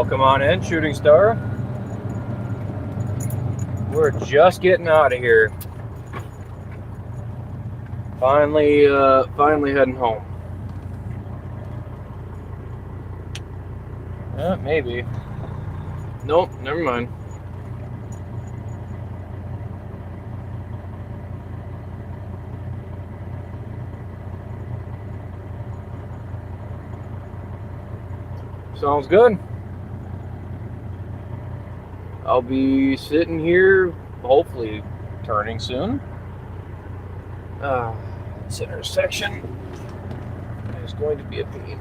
Welcome on in, Shooting Star. We're just getting out of here. Finally heading home. Maybe. Nope, never mind. Sounds good. I'll be sitting here, hopefully turning soon. This intersection is going to be a pain.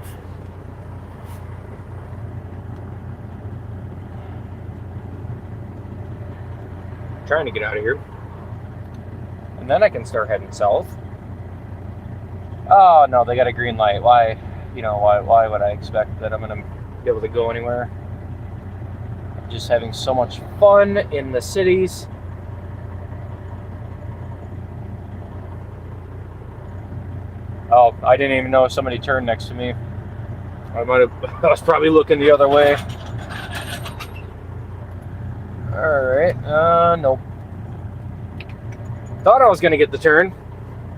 Trying to get out of here. And then I can start heading south. Oh no, they got a green light. Why would I expect that I'm gonna be able to go anywhere? I'm just having so much fun in the cities. Oh, I didn't even know somebody turned next to me. I was probably looking the other way. Alright, nope. Thought I was gonna get the turn.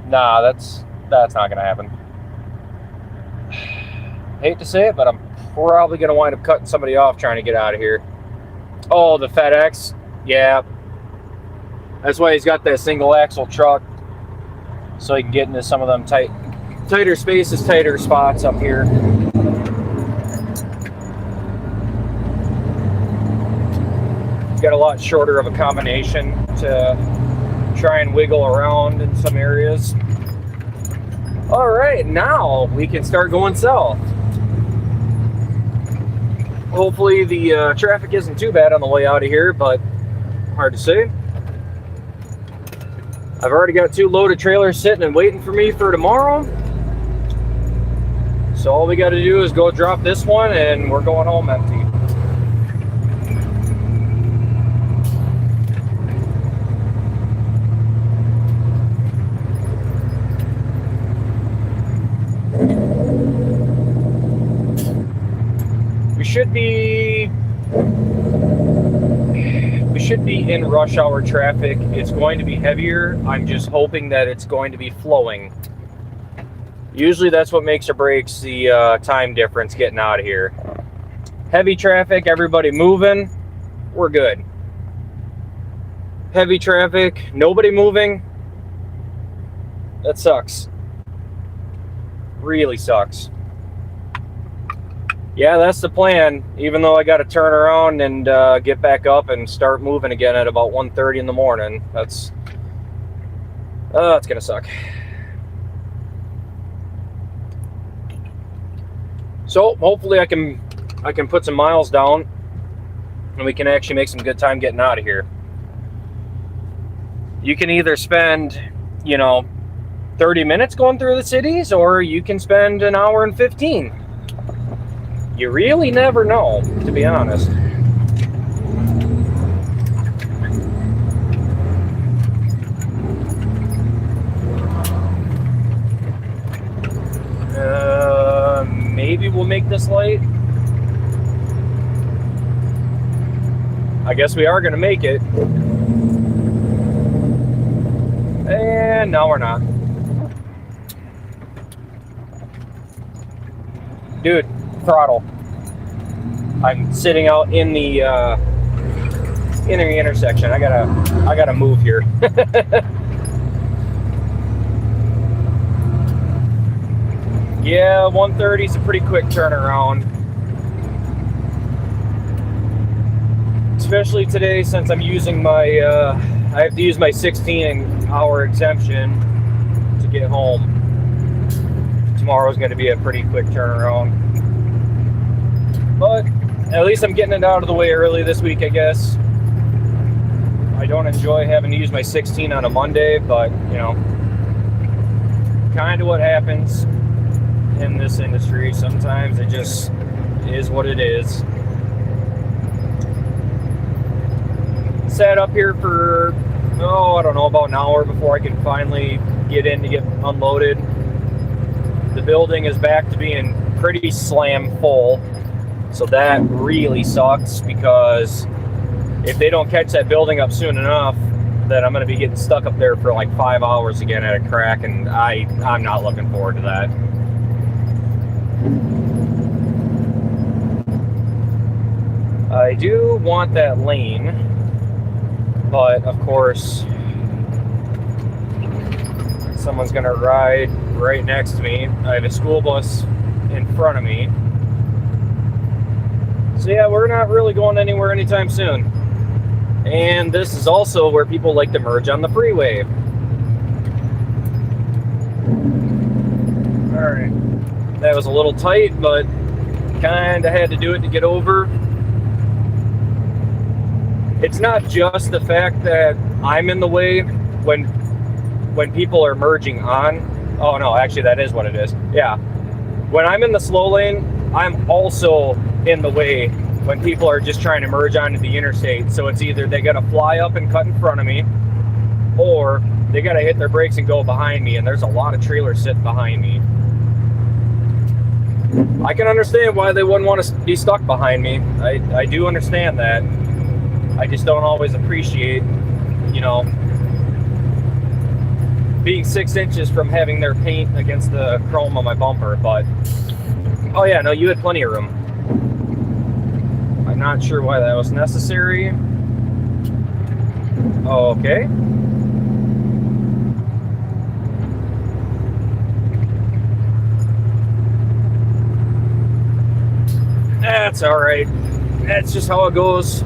Nah, that's not gonna happen. Hate to say it, but I'm probably gonna wind up cutting somebody off trying to get out of here. Oh, the FedEx? Yeah. That's why he's got that single axle truck. So he can get into some of them tighter spaces, tighter spots up here. He's got a lot shorter of a combination to try and wiggle around in some areas. All right, now we can start going south. Hopefully the traffic isn't too bad on the way out of here, but hard to say. I've already got 2 loaded trailers sitting and waiting for me for tomorrow. So all we got to do is go drop this one and we're going home empty. We should be in rush hour traffic. It's going to be heavier. I'm just hoping that it's going to be flowing. Usually that's what makes or breaks the time difference getting out of here. Heavy traffic, everybody moving, we're good. Heavy traffic, nobody moving, that sucks. Really sucks. Yeah, that's the plan, even though I got to turn around and get back up and start moving again at about 1:30 in the morning. That's gonna suck. So hopefully I can put some miles down and we can actually make some good time getting out of here. You can either spend, 30 minutes going through the cities, or you can spend an hour and 15. You really never know, to be honest. Maybe we'll make this light. I guess we are going to make it. And no, we're not. Dude, throttle. I'm sitting out in the intersection. I gotta move here. Yeah, 1:30 is a pretty quick turnaround. Especially today, since I'm using my I have to use my 16-hour exemption to get home. Tomorrow's going to be a pretty quick turnaround. But at least I'm getting it out of the way early this week, I guess. I don't enjoy having to use my 16 on a Monday, but, kind of what happens in this industry. Sometimes it just is what it is. Sat up here for, I don't know, about an hour before I could finally get in to get unloaded. The building is back to being pretty slam full. So that really sucks, because if they don't catch that building up soon enough, then I'm going to be getting stuck up there for like 5 hours again at a crack, and I'm not looking forward to that. I do want that lane, but of course someone's going to ride right next to me. I have a school bus in front of me. So yeah, we're not really going anywhere anytime soon. And this is also where people like to merge on the freeway. Alright, that was a little tight, but kind of had to do it to get over. It's not just the fact that I'm in the way when people are merging on. Oh no, actually that is what it is. Yeah. When I'm in the slow lane, I'm also in the way when people are just trying to merge onto the interstate. So it's either they gotta fly up and cut in front of me, or they gotta hit their brakes and go behind me, and there's a lot of trailers sitting behind me. I can understand why they wouldn't want to be stuck behind me. I do understand that. I just don't always appreciate, you know, being 6 inches from having their paint against the chrome on my bumper. But oh yeah, no, you had plenty of room. I'm not sure why that was necessary. Okay. That's all right. That's just how it goes.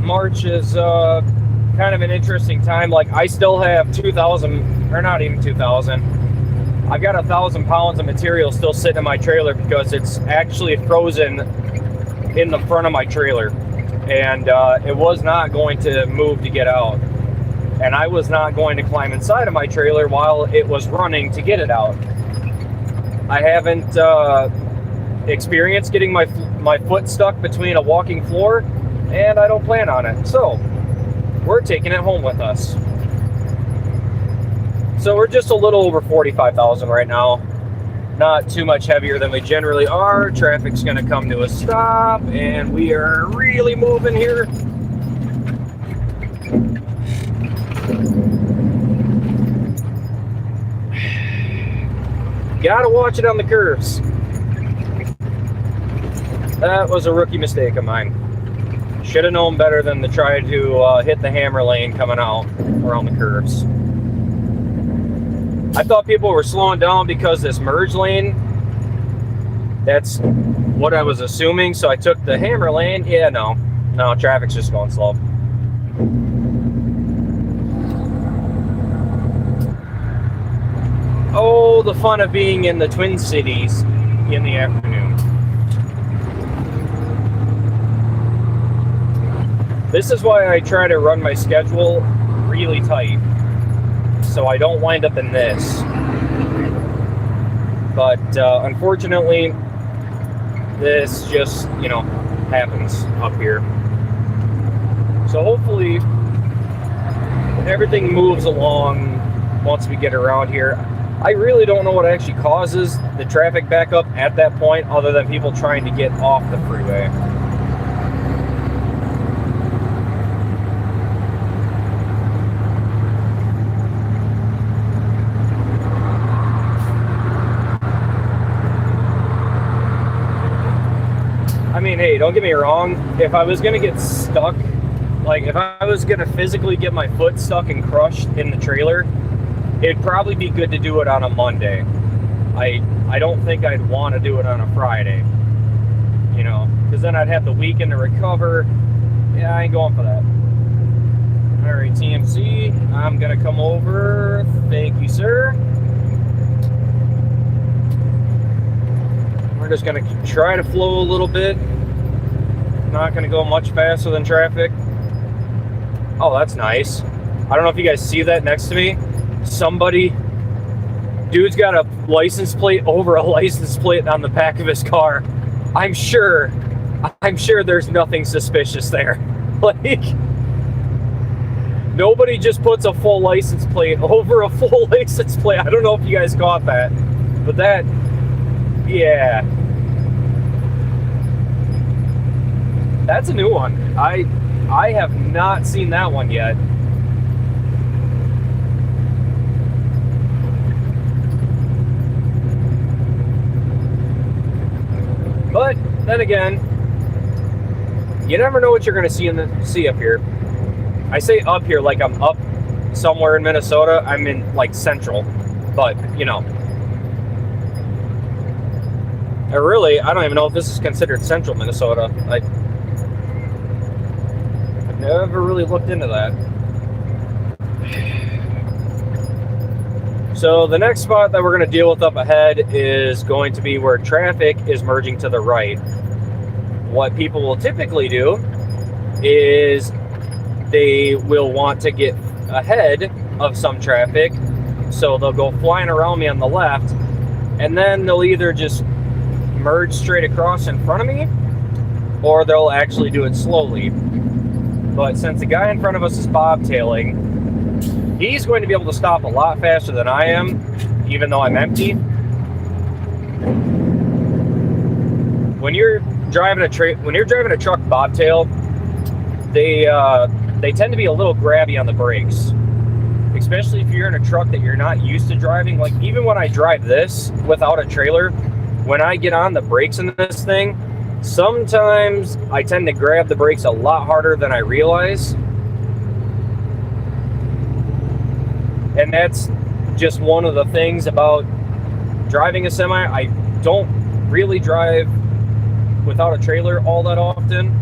March is kind of an interesting time. Like, I still have 2,000, or not even 2,000. I've got 1,000 pounds of material still sitting in my trailer because it's actually frozen in the front of my trailer, and it was not going to move to get out, and I was not going to climb inside of my trailer while it was running to get it out. I haven't experienced getting my foot stuck between a walking floor, and I don't plan on it, so we're taking it home with us. So we're just a little over 45,000 right now. Not too much heavier than we generally are. Traffic's going to come to a stop, and we are really moving here. Gotta watch it on the curves. That was a rookie mistake of mine. Should have known better than to try to hit the hammer lane coming out around the curves. I thought people were slowing down because this merge lane, that's what I was assuming, so I took the hammer lane. Yeah, no, traffic's just going slow. Oh, the fun of being in the Twin Cities in the afternoon. This is why I try to run my schedule really tight, so I don't wind up in this. But unfortunately, this just, you know, happens up here. So hopefully everything moves along once we get around here. I really don't know what actually causes the traffic backup at that point, other than people trying to get off the freeway. I mean, hey, don't get me wrong. If I was going to get stuck, like if I was going to physically get my foot stuck and crushed in the trailer, it'd probably be good to do it on a Monday. I don't think I'd want to do it on a Friday, you know, because then I'd have the weekend to recover. Yeah, I ain't going for that. All right, TMC, I'm going to come over. Thank you, sir. We're just going to try to flow a little bit. Not going to go much faster than traffic. Oh, that's nice. I don't know if you guys see that next to me. Dude's got a license plate over a license plate on the back of his car. I'm sure there's nothing suspicious there. Like, nobody just puts a full license plate over a full license plate. I don't know if you guys caught that, but that, yeah. That's a new one. I have not seen that one yet. But then again, you never know what you're going to see up here. I say up here like I'm up somewhere in Minnesota. I'm in like central, but you know. I don't even know if this is considered central Minnesota. I've never really looked into that. So the next spot that we're going to deal with up ahead is going to be where traffic is merging to the right. What people will typically do is they will want to get ahead of some traffic, so they'll go flying around me on the left, and then they'll either just merge straight across in front of me, or they'll actually do it slowly. But since the guy in front of us is bobtailing, he's going to be able to stop a lot faster than I am, even though I'm empty. When you're driving a truck bobtail, they tend to be a little grabby on the brakes, especially if you're in a truck that you're not used to driving. Like even when I drive this without a trailer, when I get on the brakes in this thing, sometimes I tend to grab the brakes a lot harder than I realize. And that's just one of the things about driving a semi. I don't really drive without a trailer all that often.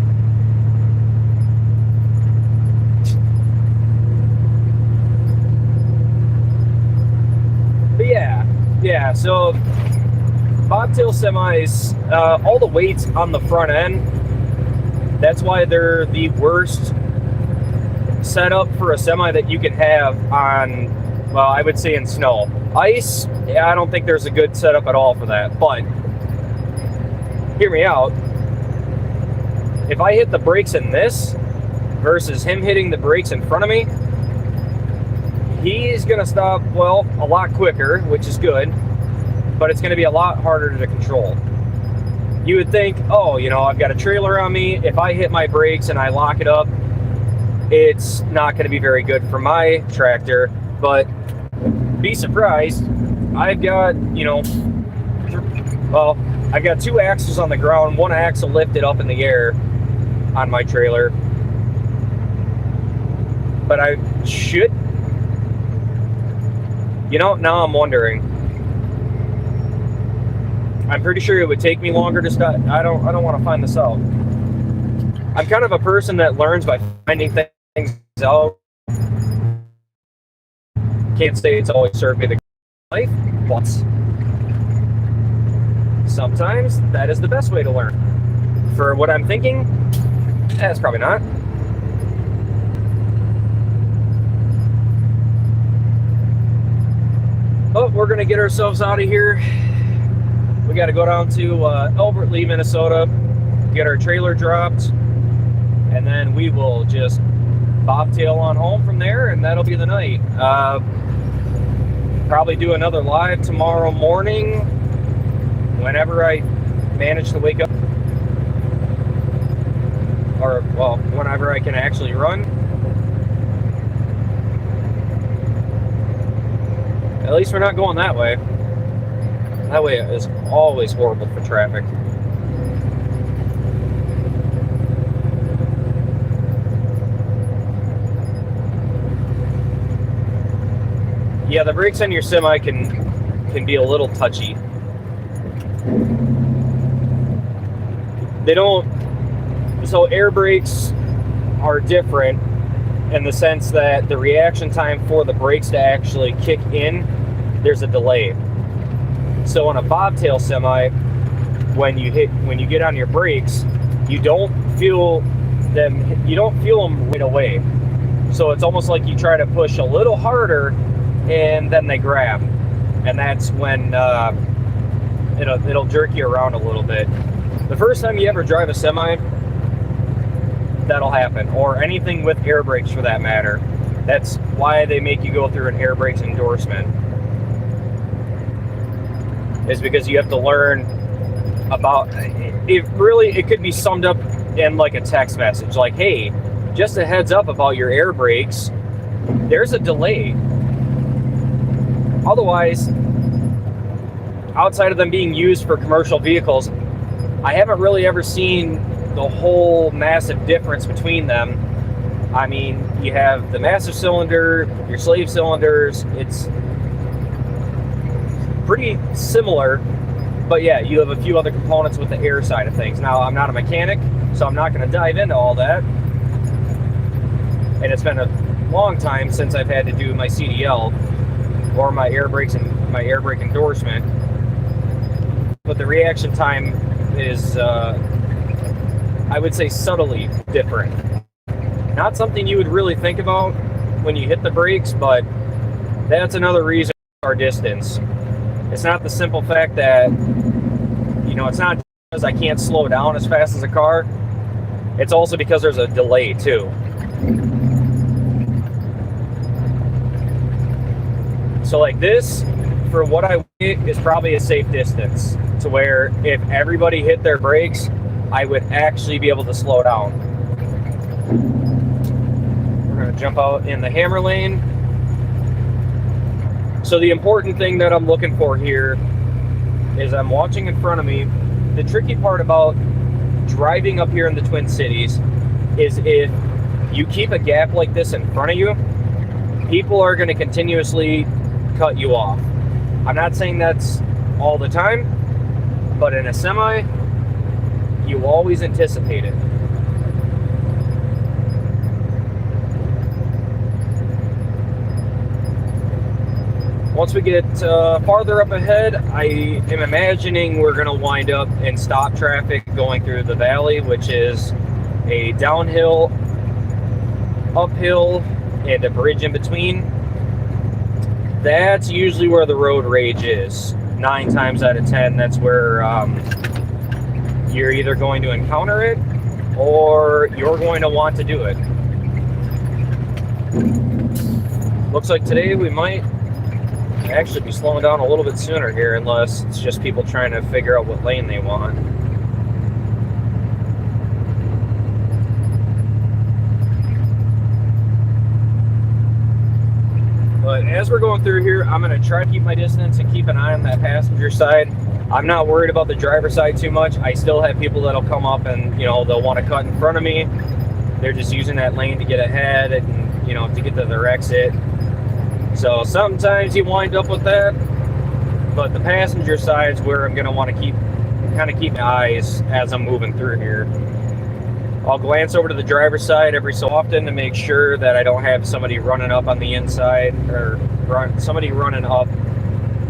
But yeah, so bobtail semis, all the weight's on the front end. That's why they're the worst setup for a semi that you can have on, well, I would say in snow. Ice, yeah, I don't think there's a good setup at all for that. But hear me out. If I hit the brakes in this versus him hitting the brakes in front of me, he's going to stop, well, a lot quicker, which is good, but it's going to be a lot harder to control. You would think, oh, you know, I've got a trailer on me. If I hit my brakes and I lock it up, it's not going to be very good for my tractor. But be surprised, I've got, you know, well, I've got two axles on the ground, one axle lifted up in the air on my trailer. But I should, you know, now I'm wondering. I'm pretty sure it would take me longer to start. I don't want to find this out. I'm kind of a person that learns by finding things out. Can't say it's always served me the life, but sometimes that is the best way to learn. For what I'm thinking, that's probably not. But we're gonna get ourselves out of here. We got to go down to Albert Lea, Minnesota, get our trailer dropped, and then we will just bobtail on home from there, and that'll be the night. Probably do another live tomorrow morning whenever I manage to wake up, or well, whenever I can actually run. At least we're not going that way. That way is always horrible for traffic. Yeah, the brakes on your semi can be a little touchy. They don't, so air brakes are different in the sense that the reaction time for the brakes to actually kick in, there's a delay. So on a bobtail semi, when you get on your brakes, you don't feel them right away. So it's almost like you try to push a little harder and then they grab. And that's when it'll jerk you around a little bit. The first time you ever drive a semi, that'll happen, or anything with air brakes for that matter. That's why they make you go through an air brakes endorsement. Is because you have to learn about it. Really, it could be summed up in like a text message, like, hey, just a heads up about your air brakes. There's a delay. Otherwise, outside of them being used for commercial vehicles, I haven't really ever seen the whole massive difference between them. I mean, you have the master cylinder, your slave cylinders, it's pretty similar, but yeah, you have a few other components with the air side of things. Now, I'm not a mechanic, so I'm not going to dive into all that, and it's been a long time since I've had to do my CDL or my air brakes and my air brake endorsement, but the reaction time is, I would say, subtly different. Not something you would really think about when you hit the brakes, but that's another reason for our distance. It's not the simple fact that, you know, it's not because I can't slow down as fast as a car. It's also because there's a delay too. So like this, for what I weigh, is probably a safe distance to where if everybody hit their brakes, I would actually be able to slow down. We're going to jump out in the hammer lane. So the important thing that I'm looking for here is I'm watching in front of me. The tricky part about driving up here in the Twin Cities is if you keep a gap like this in front of you, people are going to continuously cut you off. I'm not saying that's all the time, but in a semi, you always anticipate it. Once we get farther up ahead, I am imagining we're going to wind up in stop traffic going through the valley, which is a downhill, uphill, and a bridge in between. That's usually where the road rage is. 9 times out of 10, that's where you're either going to encounter it or you're going to want to do it. Looks like today we might actually be slowing down a little bit sooner here, unless it's just people trying to figure out what lane they want. But as we're going through here, I'm going to try to keep my distance and keep an eye on that passenger side. I'm not worried about the driver's side too much. I still have people that'll come up and, you know, they'll want to cut in front of me. They're just using that lane to get ahead and, you know, to get to their exit. So sometimes you wind up with that, but the passenger side is where I'm going to want to keep my eyes as I'm moving through here. I'll glance over to the driver's side every so often to make sure that I don't have somebody running up on the inside, or somebody running up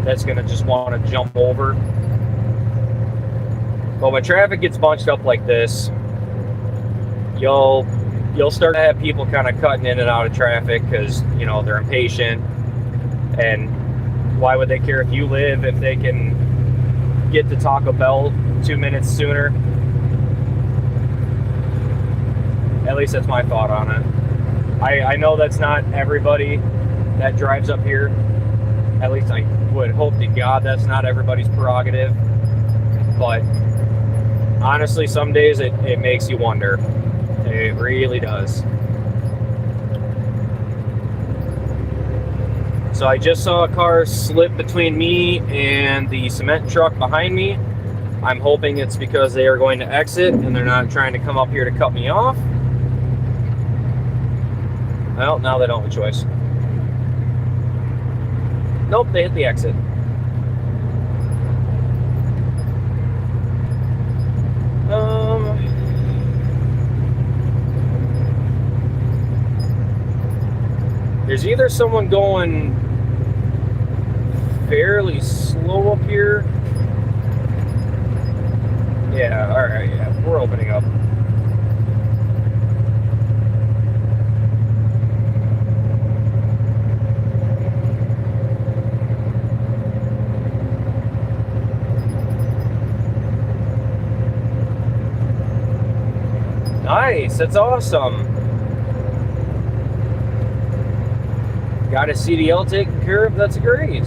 that's going to just want to jump over. But when traffic gets bunched up like this, you'll start to have people kind of cutting in and out of traffic because, you know, they're impatient. And why would they care if you live if they can get to Taco Bell 2 minutes sooner? At least that's my thought on it. I know that's not everybody that drives up here. At least I would hope to God that's not everybody's prerogative. But honestly, some days it makes you wonder. It really does. So I just saw a car slip between me and the cement truck behind me. I'm hoping it's because they are going to exit and they're not trying to come up here to cut me off. Well, now they don't have a choice. Nope, they hit the exit. There's either someone going fairly slow up here. Yeah, alright, yeah, we're opening up. Nice, that's awesome. Got a CDL taken care of, that's great.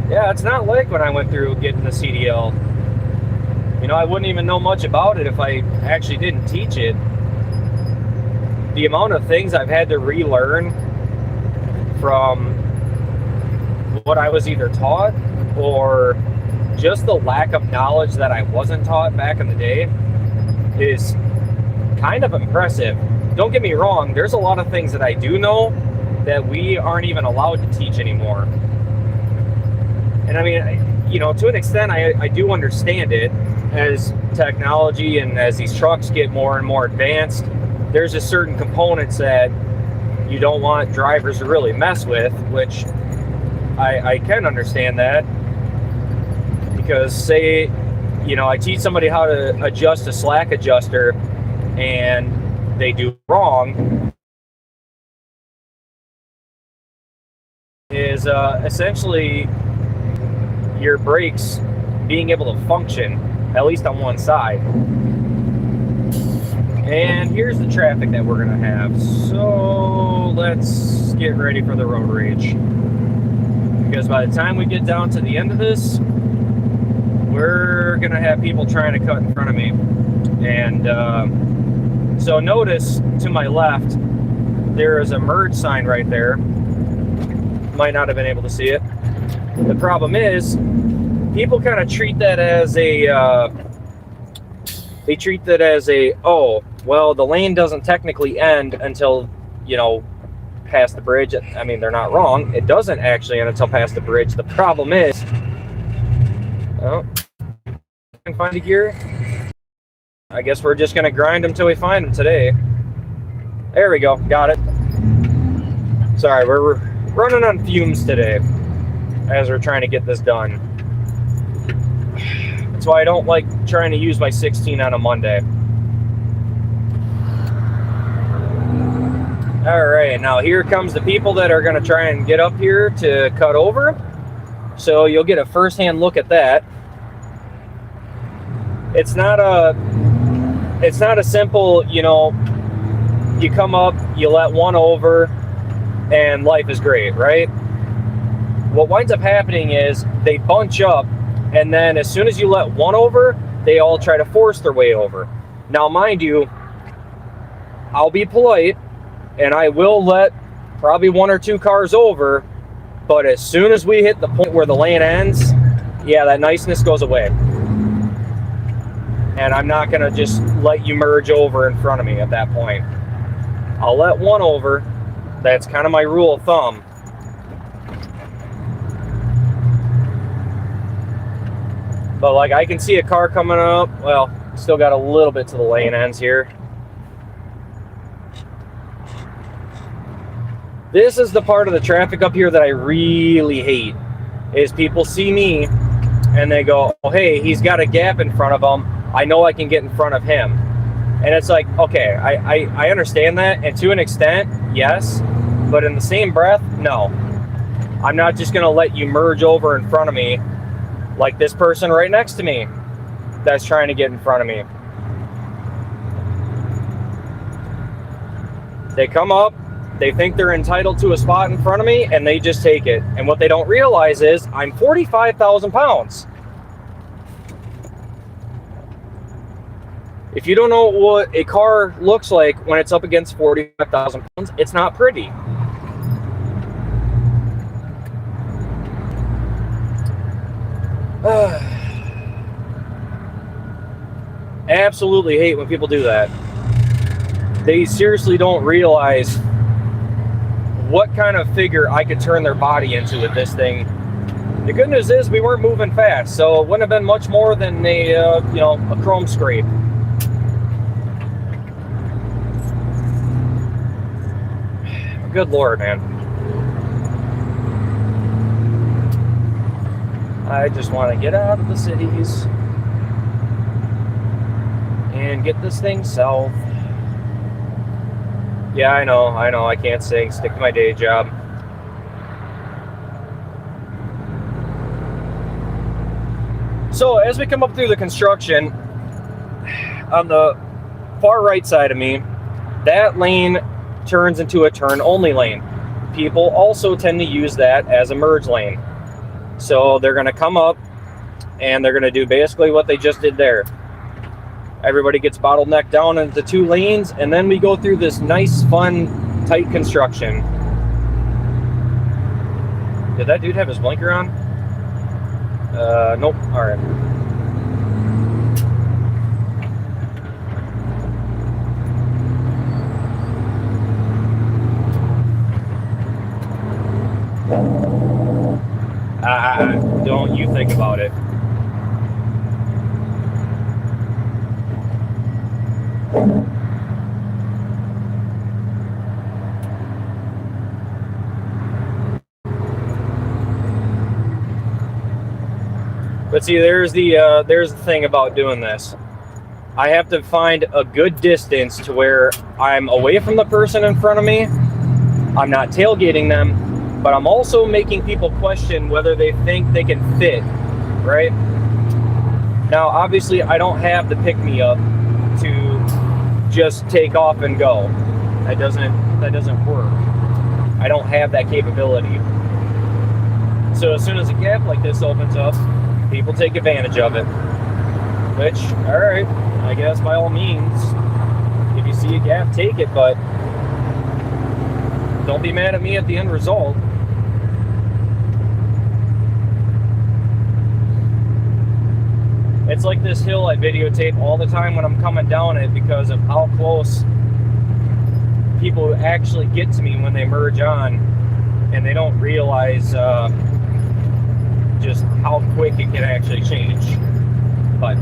Yeah, it's not like when I went through getting the CDL. I wouldn't even know much about it if I actually didn't teach it. The amount of things I've had to relearn from what I was either taught or just the lack of knowledge that I wasn't taught back in the day is kind of impressive. Don't get me wrong, there's a lot of things that I do know that we aren't even allowed to teach anymore. And I mean, to an extent, I do understand it. As technology and as these trucks get more and more advanced, there's just certain components that you don't want drivers to really mess with, which I can understand that. Because say, I teach somebody how to adjust a slack adjuster and they do wrong, is essentially your brakes being able to function, at least on one side. And here's the traffic that we're gonna have. So let's get ready for the road rage. Because by the time we get down to the end of this, we're gonna have people trying to cut in front of me. And so notice to my left, there is a merge sign right there. Might not have been able to see it. The problem is, people kind of treat that as oh, well, the lane doesn't technically end until, past the bridge. I mean, they're not wrong. It doesn't actually end until past the bridge. The problem is, oh, I can find a gear. I guess we're just going to grind them till we find them today. There we go. Got it. Sorry, we're running on fumes today as we're trying to get this done. That's why I don't like trying to use my 16 on a Monday. All right, now here comes the people that are going to try and get up here to cut over. So you'll get a first-hand look at that. It's not a simple, you come up, you let one over, and life is great, right? What winds up happening is they bunch up, and then as soon as you let one over, they all try to force their way over. Now, mind you, I'll be polite, and I will let probably one or two cars over, but as soon as we hit the point where the lane ends, yeah, that niceness goes away. And I'm not going to just let you merge over in front of me at that point. I'll let one over. That's kind of my rule of thumb. But like, I can see a car coming up. Well, still got a little bit to the lane ends here. This is the part of the traffic up here that I really hate, is people see me and they go, oh, hey, he's got a gap in front of him. I know I can get in front of him. And it's like, okay, I understand that. And to an extent, yes. But in the same breath, no. I'm not just going to let you merge over in front of me like this person right next to me that's trying to get in front of me. They come up, they think they're entitled to a spot in front of me, and they just take it. And what they don't realize is I'm 45,000 pounds. If you don't know what a car looks like when it's up against 45,000 pounds, it's not pretty. Absolutely hate when people do that. They seriously don't realize what kind of figure I could turn their body into with this thing. The good news is we weren't moving fast, so it wouldn't have been much more than a chrome scrape. Good Lord, man. I just want to get out of the cities and get this thing south. Yeah, I know, I can't sing. Stick to my day job. So, as we come up through the construction, on the far right side of me, that lane turns into a turn-only lane. People also tend to use that as a merge lane. So they're going to come up, and they're going to do basically what they just did there. Everybody gets bottlenecked down into 2 lanes, and then we go through this nice, fun, tight construction. Did that dude have his blinker on? Nope. All right. Don't you think about it. But see, there's the thing about doing this. I have to find a good distance to where I'm away from the person in front of me. I'm not tailgating them, but I'm also making people question whether they think they can fit, right? Now, obviously, I don't have the pick-me-up to just take off and go. That doesn't work. I don't have that capability. So as soon as a gap like this opens up, people take advantage of it. Which, all right, I guess by all means, if you see a gap, take it, but don't be mad at me at the end result. It's like this hill I videotape all the time when I'm coming down it because of how close people actually get to me when they merge on, and they don't realize just how quick it can actually change. But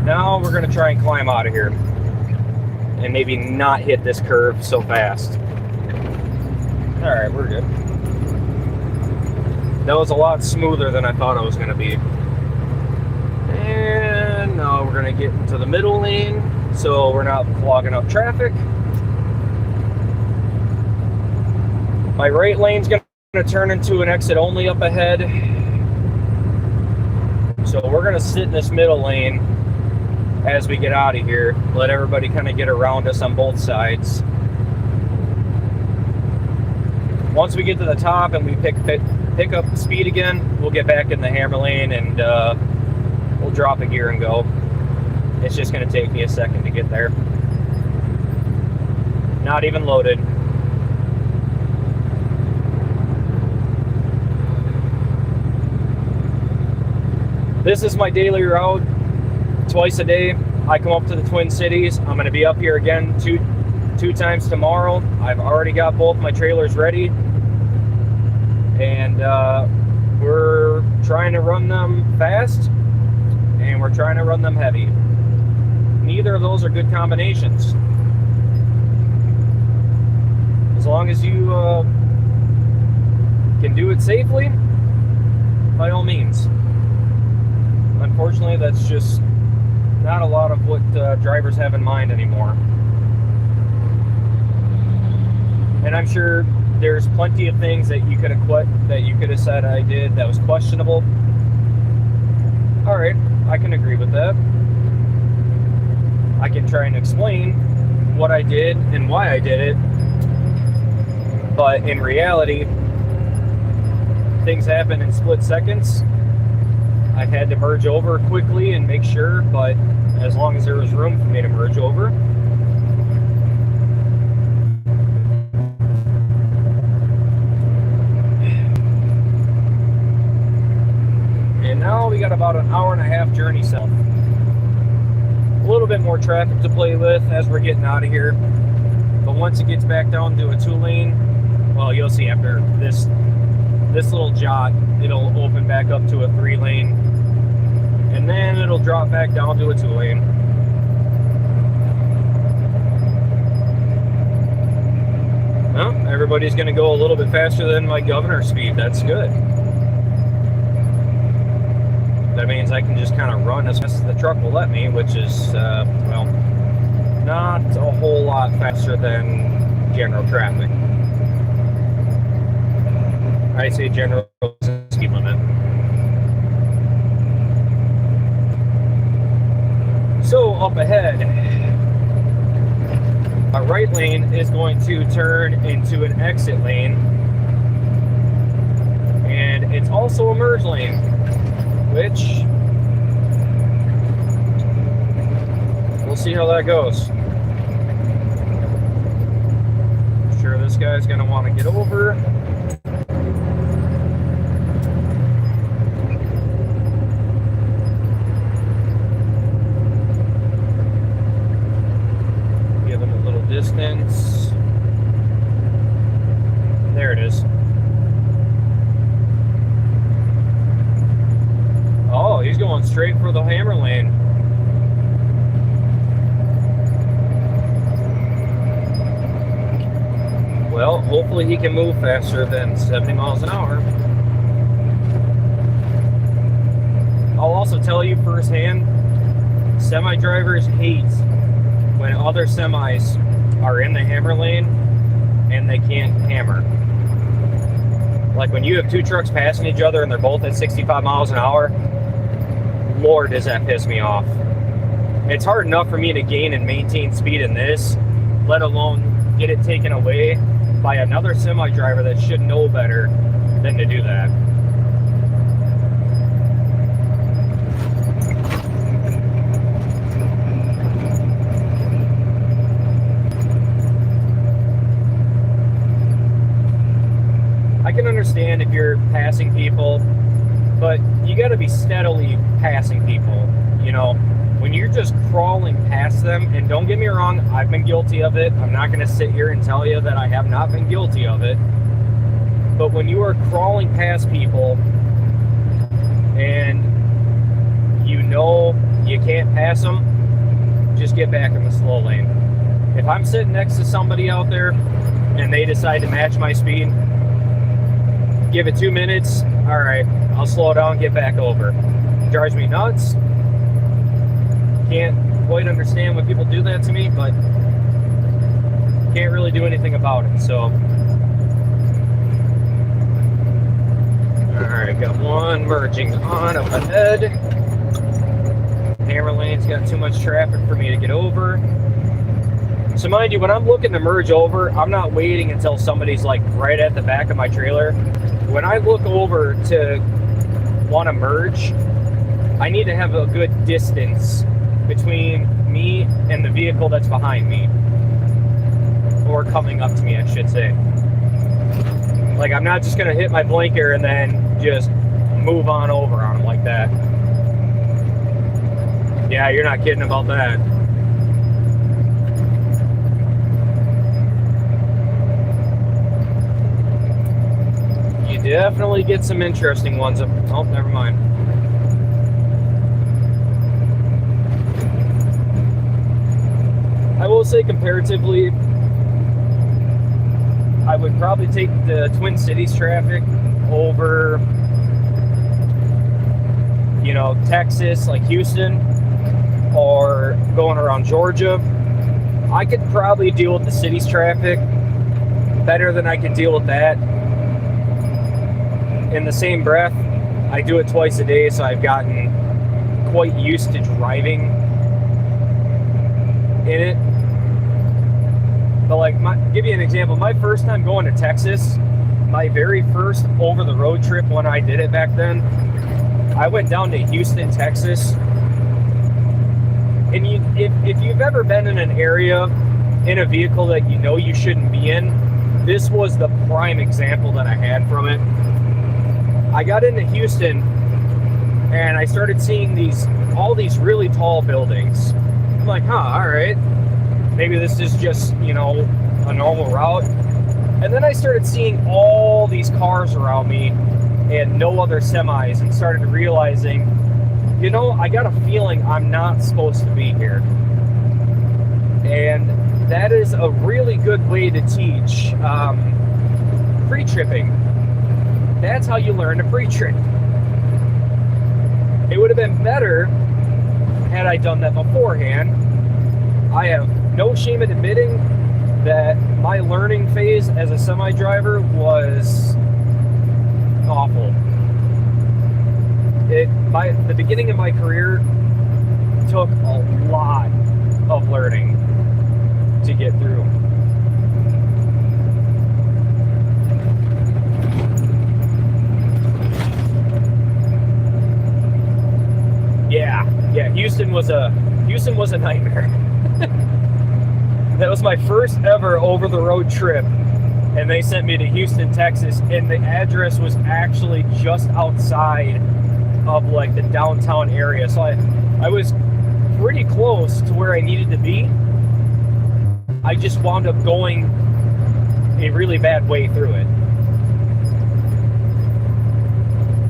now we're going to try and climb out of here and maybe not hit this curve so fast. All right, we're good. That was a lot smoother than I thought it was going to be. And now we're going to get into the middle lane so we're not clogging up traffic. My right lane's going to turn into an exit only up ahead. So we're going to sit in this middle lane as we get out of here. Let everybody kind of get around us on both sides. Once we get to the top and we pick up the speed again, we'll get back in the hammer lane and we'll drop a gear and go. It's just going to take me a second to get there. Not even loaded. This is my daily route. Twice a day, I come up to the Twin Cities. I'm going to be up here again two times tomorrow. I've already got both my trailers ready. And we're trying to run them fast, and we're trying to run them heavy. Neither of those are good combinations. As long as you can do it safely, by all means. Unfortunately, that's just not a lot of what drivers have in mind anymore. And I'm sure there's plenty of things that you could have said I did that was questionable. All right, I can agree with that. I can try and explain what I did and why I did it. But in reality, things happen in split seconds. I had to merge over quickly and make sure, but as long as there was room for me to merge over. And now we got about an hour and a half journey south. A little bit more traffic to play with as we're getting out of here. But once it gets back down to a 2-lane, well, you'll see after this little jot, it'll open back up to a 3-lane. And then it'll drop back down to a 2-lane. Well, everybody's going to go a little bit faster than my governor speed. That's good. That means I can just kind of run as fast as the truck will let me, which is, well, not a whole lot faster than general traffic. I say general speed limit. So up ahead, our right lane is going to turn into an exit lane, and it's also a merge lane. which we'll see how that goes. I'm sure this guy's going to want to get over. Give him a little distance. There it is. Oh, he's going straight for the hammer lane. Well, hopefully he can move faster than 70 miles an hour. I'll also tell you firsthand, semi drivers hate when other semis are in the hammer lane and they can't hammer. Like when you have two trucks passing each other and they're both at 65 miles an hour, Lord, does that piss me off. It's hard enough for me to gain and maintain speed in this, let alone get it taken away by another semi driver that should know better than to do that. I can understand if you're passing people, but you got to be steadily passing people. You know, when you're just crawling past them, and don't get me wrong, I've been guilty of it. I'm not going to sit here and tell you that I have not been guilty of it. But when you are crawling past people and you know you can't pass them, just get back in the slow lane. If I'm sitting next to somebody out there and they decide to match my speed, give it 2 minutes, all right, I'll slow down, get back over. Drives me nuts. Can't quite understand when people do that to me, but can't really do anything about it. So, all right, got one merging on up ahead. Hammer lane's got too much traffic for me to get over. So mind you, when I'm looking to merge over, I'm not waiting until somebody's like right at the back of my trailer. When I look over to want to merge, I need to have a good distance between me and the vehicle that's behind me, or coming up to me, I should say. Like, I'm not just going to hit my blinker and then just move on over on them like that. Yeah, you're not kidding about that. You definitely get some interesting ones. Oh, never mind. I will say comparatively, I would probably take the Twin Cities traffic over, you know, Texas, like Houston, or going around Georgia. I could probably deal with the cities traffic better than I could deal with that. In the same breath, I do it twice a day, so I've gotten quite used to driving in it. But like, give you an example, my first time going to Texas, my very first over-the-road trip when I did it back then, I went down to Houston, Texas. And if you've ever been in an area in a vehicle that you know you shouldn't be in, this was the prime example that I had from it. I got into Houston and I started seeing all these really tall buildings. I'm like, all right, maybe this is just, you know, a normal route. And then I started seeing all these cars around me and no other semis, and started realizing, you know, I got a feeling I'm not supposed to be here. And that is a really good way to teach pre-tripping. That's how you learn to pre-trip. It would have been better had I done that beforehand. I have no shame in admitting that my learning phase as a semi-driver was awful. The beginning of my career took a lot of learning to get through. Houston was a nightmare. That was my first ever over-the-road trip, and they sent me to Houston, Texas, and the address was actually just outside of like the downtown area. So I was pretty close to where I needed to be. I just wound up going a really bad way through it.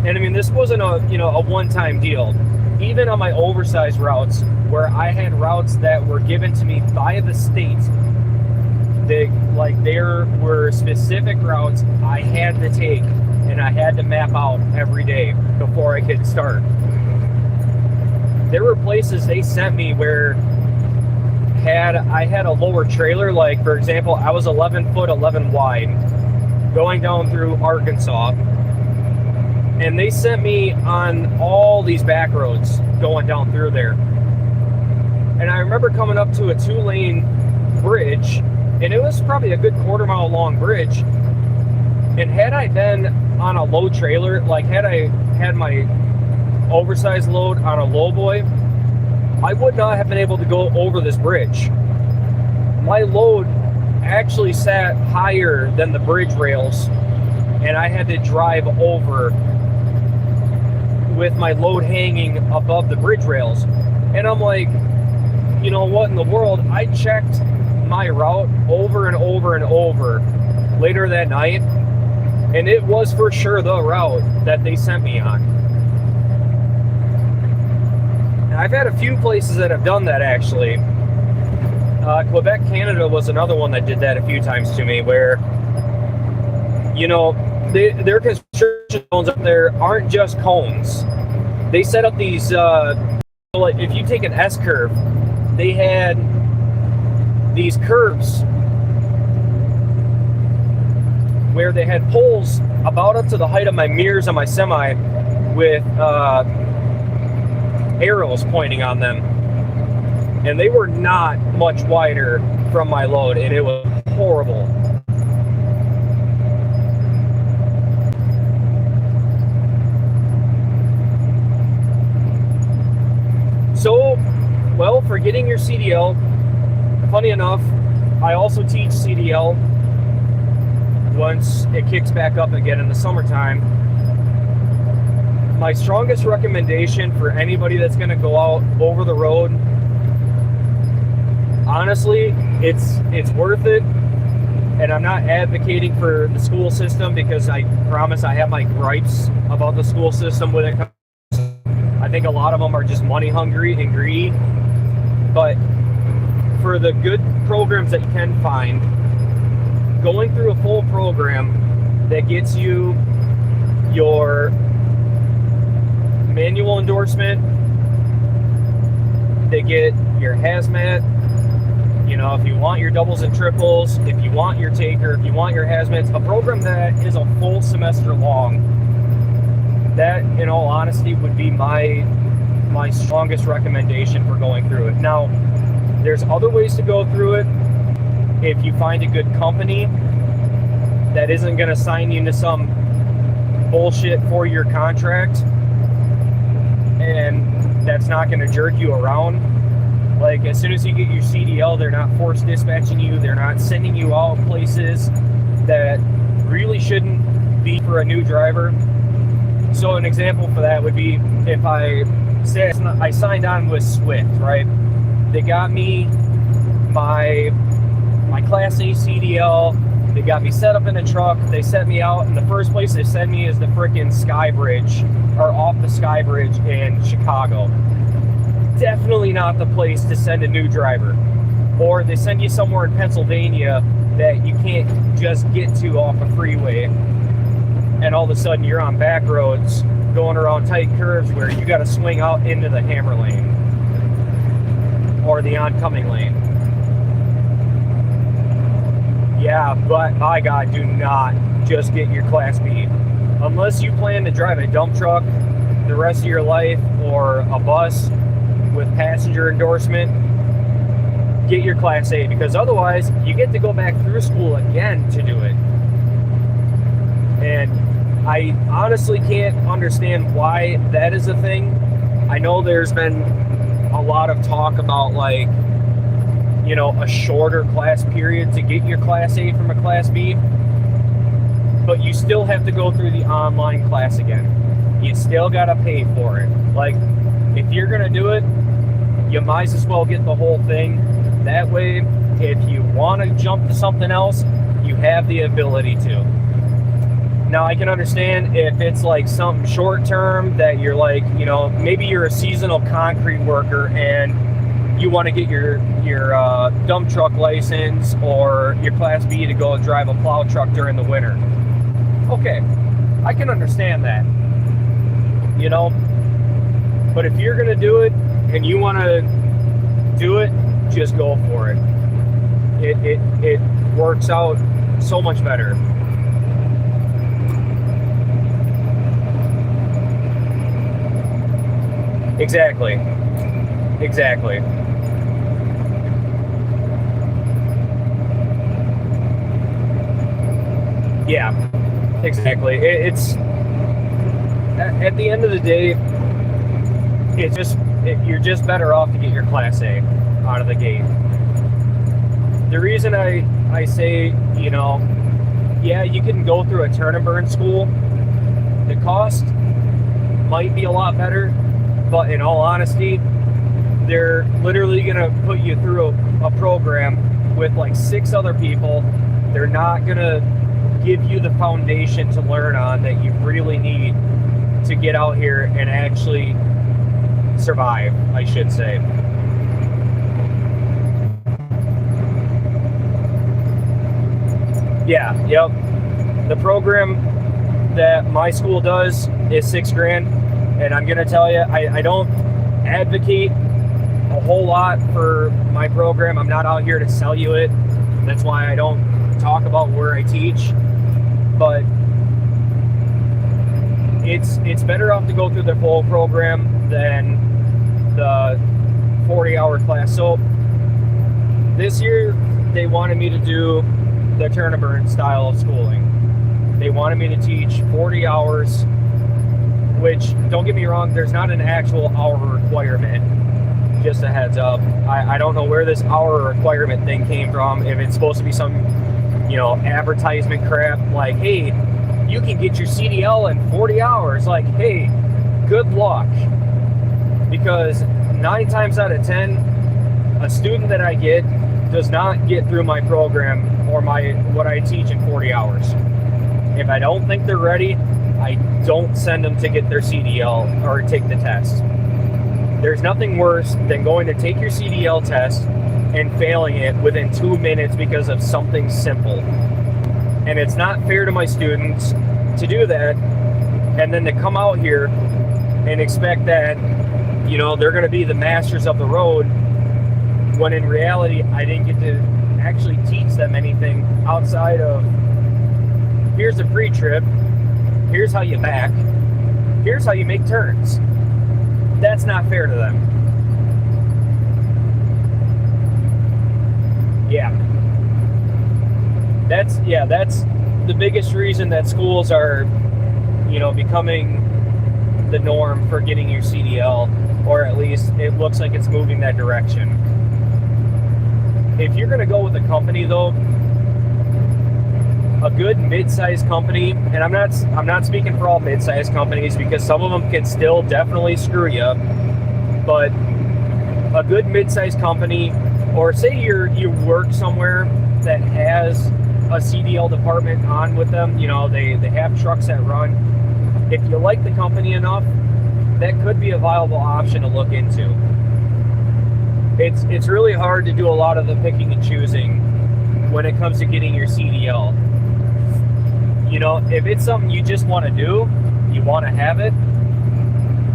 And I mean, this wasn't a one-time deal. Even on my oversized routes, where I had routes that were given to me by the state, there were specific routes I had to take and I had to map out every day before I could start. There were places they sent me where I had a lower trailer. Like, for example, I was 11 foot 11 wide going down through Arkansas, and they sent me on all these back roads going down through there. And I remember coming up to a 2-lane bridge, and it was probably a good quarter-mile long bridge. And had I been on a low trailer, like had I had my oversized load on a lowboy, I would not have been able to go over this bridge. My load actually sat higher than the bridge rails, and I had to drive over with my load hanging above the bridge rails. And I'm like, you know what in the world? I checked my route over and over and over later that night, and it was for sure the route that they sent me on. And I've had a few places that have done that, actually. Quebec, Canada was another one that did that a few times to me, where, you know, their construction zones up there aren't just cones. They set up these, like if you take an S-curve, they had these curves where they had poles about up to the height of my mirrors on my semi with arrows pointing on them. And they were not much wider from my load, and it was horrible. So, well, for getting your CDL, funny enough, I also teach CDL once it kicks back up again in the summertime. My strongest recommendation for anybody that's going to go out over the road, honestly, it's worth it. And I'm not advocating for the school system, because I promise I have my gripes about the school system when it comes. I think a lot of them are just money hungry and greedy. But for the good programs that you can find, going through a full program that gets you your manual endorsement, they get your hazmat, you know, if you want your doubles and triples, if you want your taker, if you want your hazmats, a program that is a full semester long, that, in all honesty, would be my strongest recommendation for going through it. Now, there's other ways to go through it. If you find a good company that isn't going to sign you into some bullshit 4-year contract, and that's not going to jerk you around. Like, as soon as you get your CDL, they're not force dispatching you. They're not sending you out places that really shouldn't be for a new driver. So an example for that would be if I signed on with Swift, right? They got me my Class A CDL. They got me set up in a truck. They set me out, and the first place they send me is the frickin' Sky Bridge, or off the Sky Bridge in Chicago. Definitely not the place to send a new driver. Or they send you somewhere in Pennsylvania that you can't just get to off a freeway, and all of a sudden you're on back roads going around tight curves where you got to swing out into the hammer lane or the oncoming lane. Yeah, but my God, do not just get your Class B. Unless you plan to drive a dump truck the rest of your life, or a bus with passenger endorsement, get your Class A, because otherwise you get to go back through school again to do it. And I honestly can't understand why that is a thing. I know there's been a lot of talk about like, you know, a shorter class period to get your Class A from a Class B, but you still have to go through the online class again. You still got to pay for it. Like, if you're going to do it, you might as well get the whole thing. That way, if you want to jump to something else, you have the ability to. Now, I can understand if it's like something short term that you're like, you know, maybe you're a seasonal concrete worker and you want to get your dump truck license or your Class B to go and drive a plow truck during the winter. Okay, I can understand that, you know, but if you're going to do it and you want to do it, just go for it. It works out so much better. Exactly. Yeah, exactly. It's at the end of the day, you're just better off to get your Class A out of the gate. The reason I say, you know, yeah, you can go through a turn and burn school. The cost might be a lot better, but in all honesty, they're literally going to put you through a program with like 6 other people. They're not going to give you the foundation to learn on that you really need to get out here and actually survive, I should say. Yeah, yep. The program that my school does is $6,000, and I'm gonna tell you, I don't advocate a whole lot for my program. I'm not out here to sell you it. That's why I don't talk about where I teach. But it's better off to go through the full program than the 40-hour class. So this year they wanted me to do the turn and burn style of schooling. They wanted me to teach 40 hours, which, don't get me wrong, there's not an actual hour requirement. Just a heads up. I don't know where this hour requirement thing came from. If it's supposed to be some, you know, advertisement crap like, hey, you can get your CDL in 40 hours. Like, hey, good luck. Because 9 times out of 10, a student that I get does not get through my program or what I teach in 40 hours. If I don't think they're ready, I don't send them to get their CDL or take the test. There's nothing worse than going to take your CDL test and failing it within 2 minutes because of something simple. And it's not fair to my students to do that and then to come out here and expect that, you know, they're going to be the masters of the road, when in reality I didn't get to actually teach them anything outside of, here's a pre-trip, here's how you back, here's how you make turns. That's not fair to them. That's the biggest reason that schools are, you know, becoming the norm for getting your CDL, or at least it looks like it's moving that direction. If you're going to go with a company though, a good mid-sized company, and I'm not speaking for all mid-sized companies because some of them can still definitely screw you, but a good mid-sized company, or say you work somewhere that has a CDL department on with them, you know, they have trucks that run. If you like the company enough, that could be a viable option to look into. It's really hard to do a lot of the picking and choosing when it comes to getting your CDL. You know, if it's something you just want to do, you want to have it,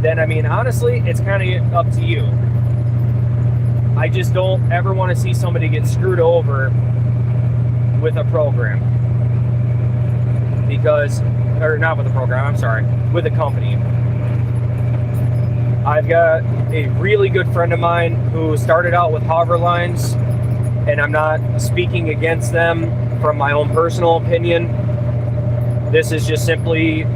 then, I mean, honestly, it's kind of up to you. I just don't ever want to see somebody get screwed over with a program. Because, or not with a program, I'm sorry, with a company. I've got a really good friend of mine who started out with Hover Lines, and I'm not speaking against them from my own personal opinion. This is just simply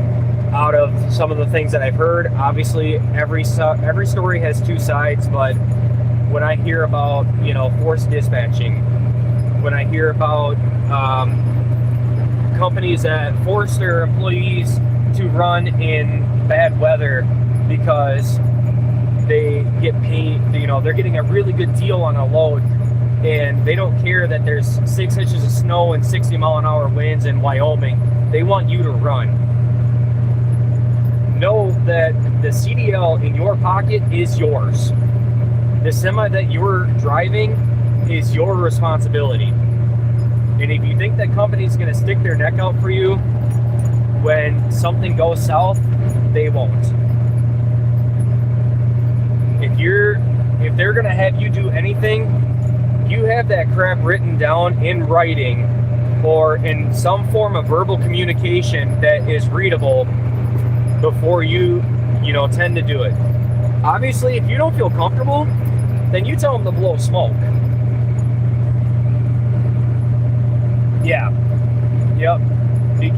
out of some of the things that I've heard. Obviously, every story has two sides, but when I hear about, forced dispatching, when I hear about companies that force their employees to run in bad weather because they get paid, they're getting a really good deal on a load, and they don't care that there's 6 inches of snow and 60-mile-an-hour winds in Wyoming. They want you to run. Know that the CDL in your pocket is yours. The semi that you're driving is your responsibility. And if you think that company's going to stick their neck out for you when something goes south, they won't. If they're going to have you do anything, you have that crap written down in writing or in some form of verbal communication that is readable before you tend to do it. Obviously, if you don't feel comfortable, then you tell them to blow smoke. Yeah. Yep. Be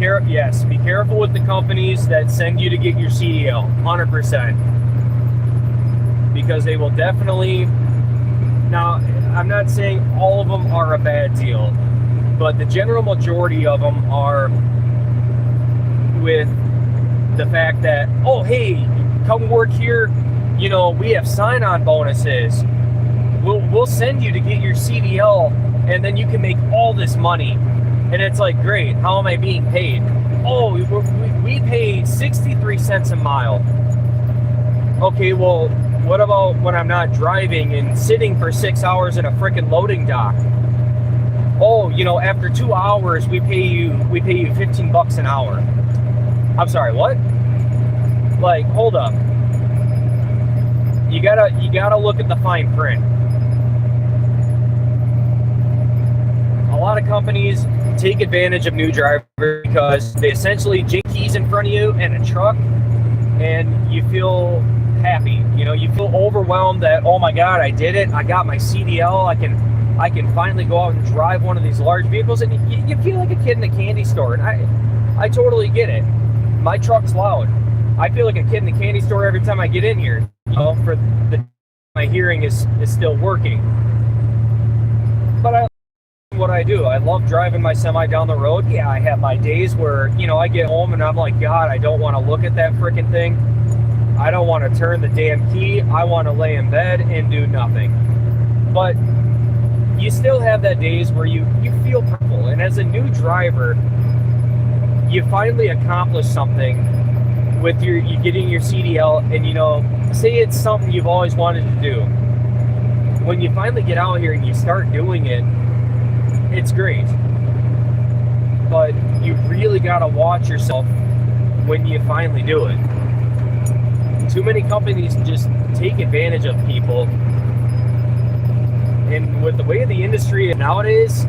careful with the companies that send you to get your CDL, 100%. Because they will definitely... Now, I'm not saying all of them are a bad deal, but the general majority of them are with the fact that, oh, hey, come work here, we have sign-on bonuses. We'll send you to get your CDL, and then you can make all this money. And it's like, great, how am I being paid? Oh, we pay 63 cents a mile. Okay, well, what about when I'm not driving and sitting for 6 hours in a frickin' loading dock? Oh, after 2 hours, we pay you $15 an hour. I'm sorry, what? Like, hold up. You gotta look at the fine print. A lot of companies take advantage of new drivers because they essentially jink keys in front of you in a truck, and you feel happy. You feel overwhelmed that, oh my God, I did it. I got my CDL. I can finally go out and drive one of these large vehicles, and you feel like a kid in a candy store. And I totally get it. My truck's loud. I feel like a kid in a candy store every time I get in here. For my hearing is still working. But I what I do. I love driving my semi down the road. Yeah, I have my days where, I get home and I'm like, God, I don't want to look at that freaking thing. I don't want to turn the damn key. I want to lay in bed and do nothing. But you still have that days where you feel comfortable. And as a new driver, you finally accomplish something with you getting your CDL, and say it's something you've always wanted to do. When you finally get out here and you start doing it, it's great. But you really gotta watch yourself when you finally do it. Too many companies just take advantage of people. And with the way the industry is nowadays,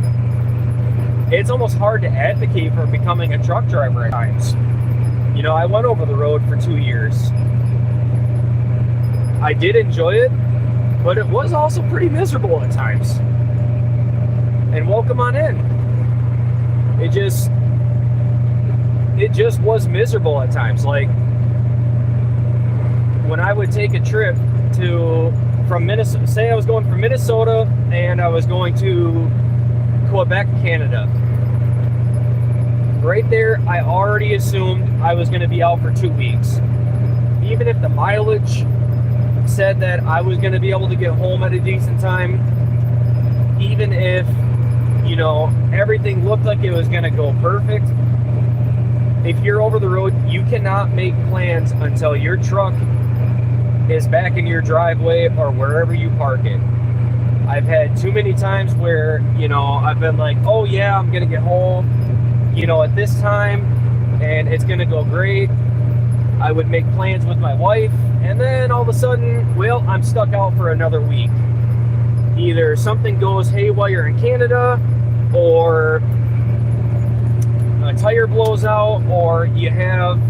it's almost hard to advocate for becoming a truck driver at times. I went over the road for 2 years. I did enjoy it, but it was also pretty miserable at times. And welcome on in. It just was miserable at times. Like, when I would take a trip from Minnesota, say I was going from Minnesota and I was going to Quebec, Canada. Right there, I already assumed I was going to be out for 2 weeks. Even if the mileage said that I was going to be able to get home at a decent time, even if, everything looked like it was going to go perfect, if you're over the road, you cannot make plans until your truck is back in your driveway or wherever you park it. I've had too many times where, I've been like, oh yeah, I'm going to get home, at this time, and it's going to go great. I would make plans with my wife, and then all of a sudden, well, I'm stuck out for another week. Either something goes haywire in Canada, or a tire blows out, or you have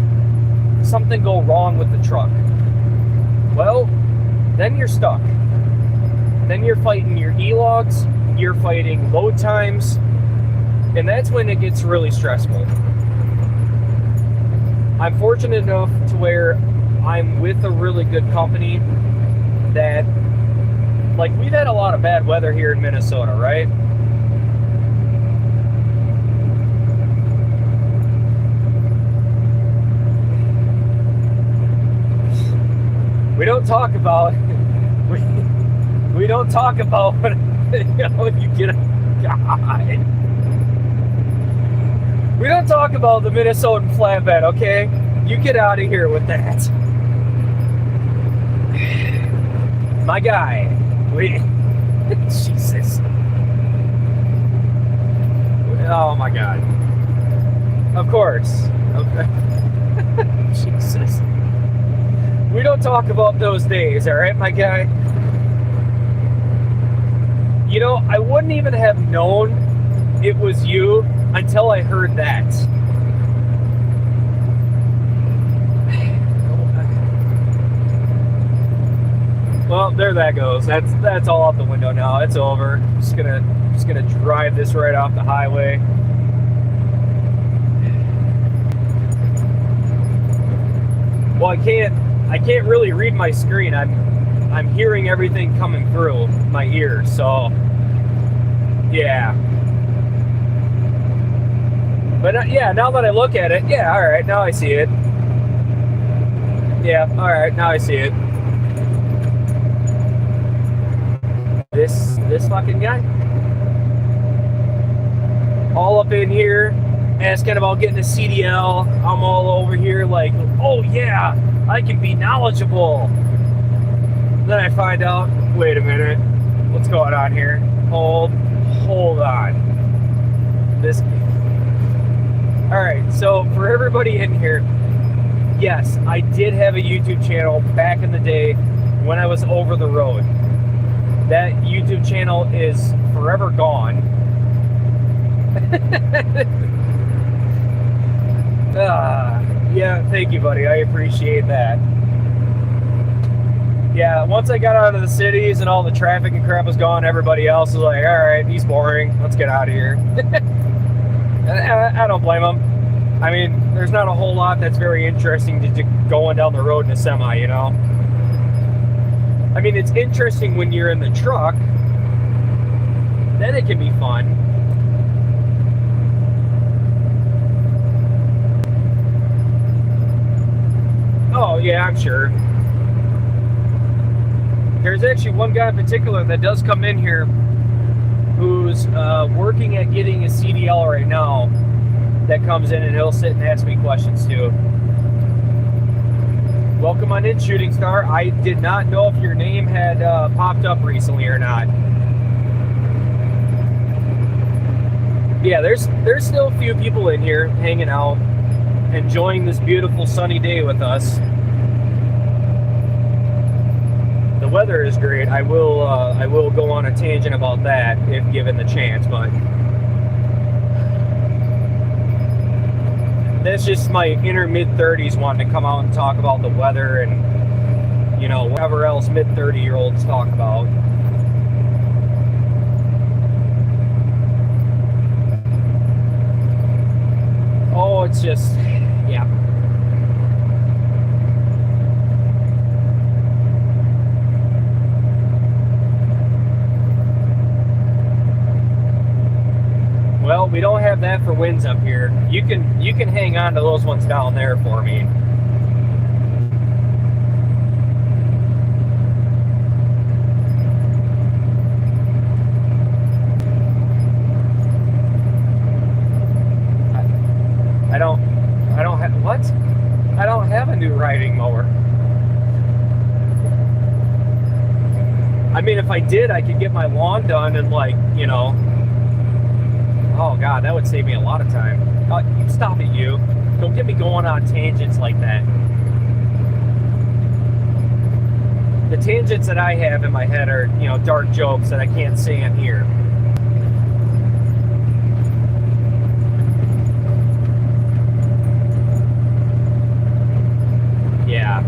something go wrong with the truck. Well, then you're stuck. Then you're fighting your e-logs, you're fighting load times, and that's when it gets really stressful. I'm fortunate enough to where I'm with a really good company that, like, we've had a lot of bad weather here in Minnesota, right? We don't talk about we don't talk about you get a God. We don't talk about the Minnesotan flatbed, okay? You get out of here with that. My guy. Jesus. Oh my God. Of course. Okay. Jesus. We don't talk about those days, all right, my guy? You know, I wouldn't even have known it was you until I heard that. Well, there that goes. That's all out the window now. It's over. Just gonna drive this right off the highway. Well, I can't really read my screen. I'm hearing everything coming through my ears, so yeah. But yeah, now that I look at it, yeah, all right, now I see it. Yeah, all right, now I see it. This fucking guy, all up in here, asking about getting a CDL. I'm all over here like, oh yeah, I can be knowledgeable. Then I find out, wait a minute, what's going on here? Hold on. This. All right, so for everybody in here, yes, I did have a YouTube channel back in the day when I was over the road. That YouTube channel is forever gone. Yeah, thank you, buddy. I appreciate that. Yeah, once I got out of the cities and all the traffic and crap was gone, everybody else was like, all right, he's boring. Let's get out of here. I don't blame him. I mean, there's not a whole lot that's very interesting to going down the road in a semi, you know? I mean, it's interesting when you're in the truck. Then it can be fun. Oh, yeah, I'm sure. There's actually one guy in particular that does come in here who's working at getting a CDL right now that comes in and he'll sit and ask me questions too. Welcome on in, Shooting Star. I did not know if your name had popped up recently or not. Yeah, there's still a few people in here hanging out, enjoying this beautiful sunny day with us. The weather is great. I will go on a tangent about that if given the chance, but that's just my inner mid-30s wanting to come out and talk about the weather and, you know, whatever else mid-30-year-olds talk about. Oh, it's just, yeah. Well, we don't have that for winds up here. You can hang on to those ones down there for me. I don't have what? I don't have a new riding mower. I mean, if I did, I could get my lawn done in, like, you know. Oh God, that would save me a lot of time. Stop it, you. Don't get me going on tangents like that. The tangents that I have in my head are, you know, dark jokes that I can't say in here. Yeah.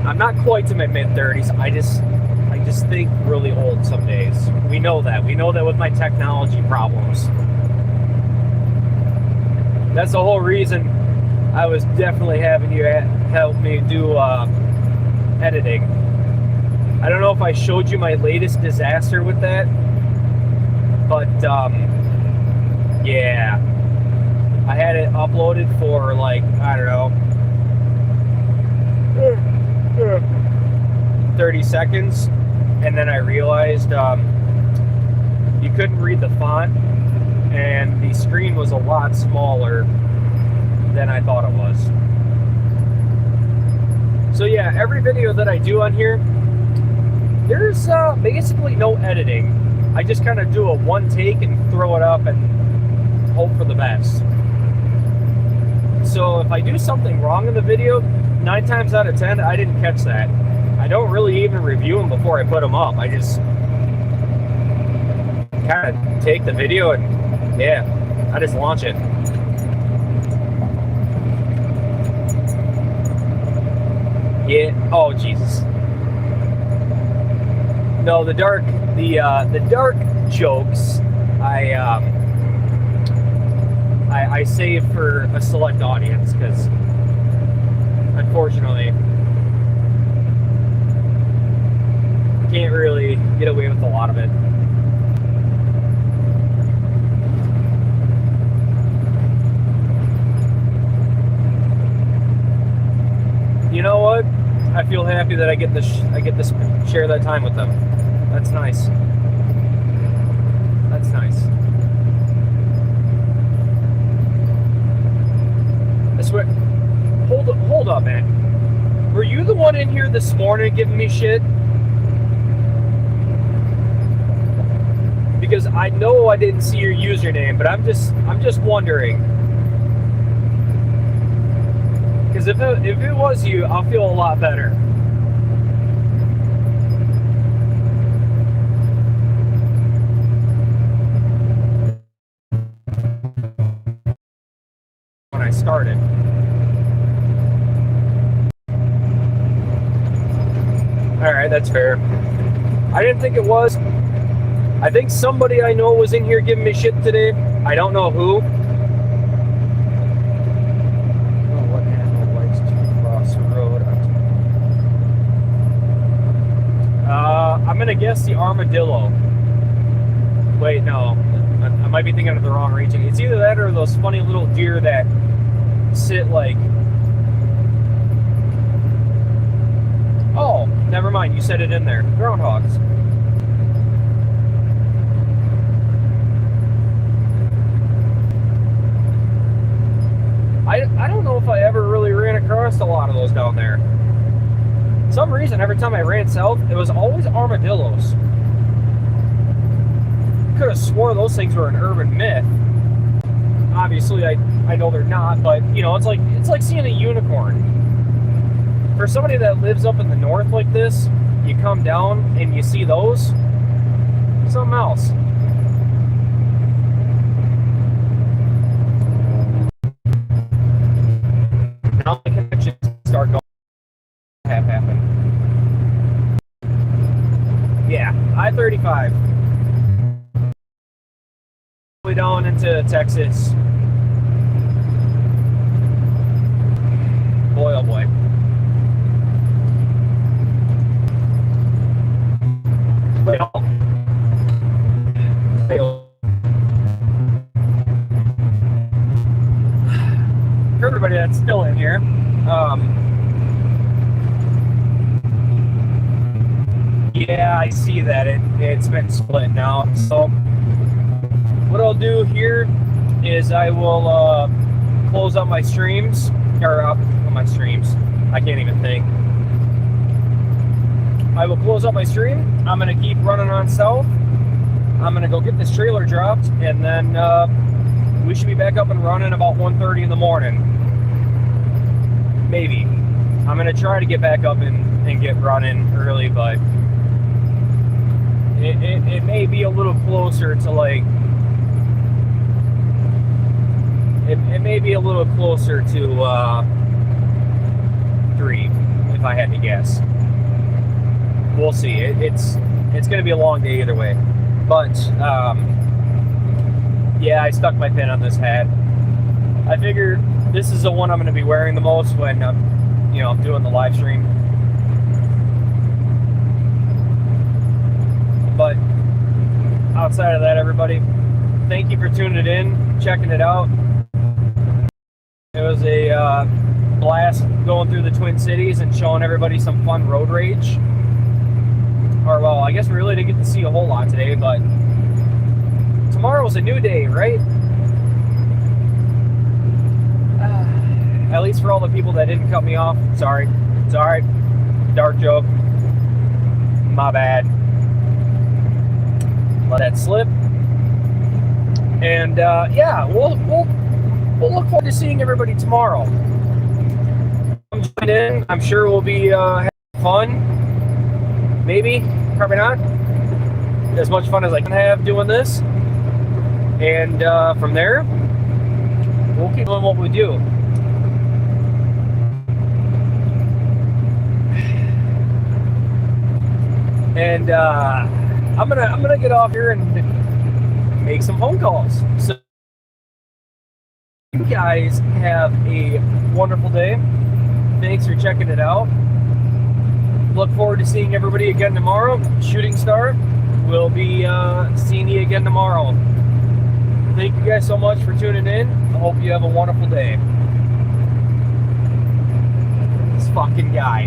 I'm not quite to my mid-30s. I just think really old some days. We know that. We know that with my technology problems. That's the whole reason I was definitely having you help me do editing. I don't know if I showed you my latest disaster with that, but yeah, I had it uploaded for like, I don't know, 30 seconds, and then I realized you couldn't read the font, and the screen was a lot smaller than I thought it was. So yeah, every video that I do on here, there's basically no editing. I just kind of do a one take and throw it up and hope for the best. So if I do something wrong in the video, 9 times out of 10, I didn't catch that. I don't really even review them before I put them up. I just kind of take the video and yeah, I just launch it. Yeah. Oh Jesus. No, the dark jokes I save for a select audience, because unfortunately can't really get away with a lot of it. You know what? I feel happy that I get to share that time with them. That's nice. That's nice. I swear. Hold up, man. Were you the one in here this morning giving me shit? Because I know I didn't see your username, but I'm just wondering. Because if it was you, I'll feel a lot better. When I started. Alright, that's fair. I didn't think it was. I think somebody I know was in here giving me shit today. I don't know who. Oh, what animal likes to cross the road? I'm gonna guess the armadillo. Wait, no. I might be thinking of the wrong region. It's either that or those funny little deer that sit like... Oh, never mind. You said it in there. Groundhogs. I don't know if I ever really ran across a lot of those down there. For some reason, every time I ran south, it was always armadillos. Could have swore those things were an urban myth. Obviously, I know they're not, but you know, it's like seeing a unicorn. For somebody that lives up in the north like this, you come down and you see those, something else. Now the connections start going. Have happened. Yeah, I-35. Way down into Texas. Boy, oh boy. For everybody that's still in here, yeah, I see that it's been split now. So what I'll do here is I will close up my streams, or my streams. I can't even think. I will close up my stream. I'm going to keep running on south. I'm going to go get this trailer dropped, and then we should be back up and running about 1:30 in the morning. Maybe. I'm going to try to get back up and get running early, but it may be a little closer to like... It may be a little closer to 3, if I had to guess. we'll see. It's going to be a long day either way. But yeah, I stuck my pin on this hat. I figure this is the one I'm going to be wearing the most when I'm doing the live stream. But outside of that, everybody, thank you for tuning in, checking it out. It was a blast going through the Twin Cities and showing everybody some fun road rage. Or, well, I guess we really didn't get to see a whole lot today, but tomorrow's a new day, right? At least for all the people that didn't cut me off. Sorry. It's alright. Dark joke. My bad. Let that slip. And yeah, we'll look forward to seeing everybody tomorrow. I'm joining in. I'm sure we'll be having fun. Maybe, probably not. As much fun as I can have doing this. And from there, we'll keep doing what we do. And I'm gonna get off here and make some phone calls. So you guys have a wonderful day. Thanks for checking it out. Look forward to seeing everybody again tomorrow. Shooting Star will be seeing you again tomorrow. Thank you guys so much for tuning in. I hope you have a wonderful day. This fucking guy.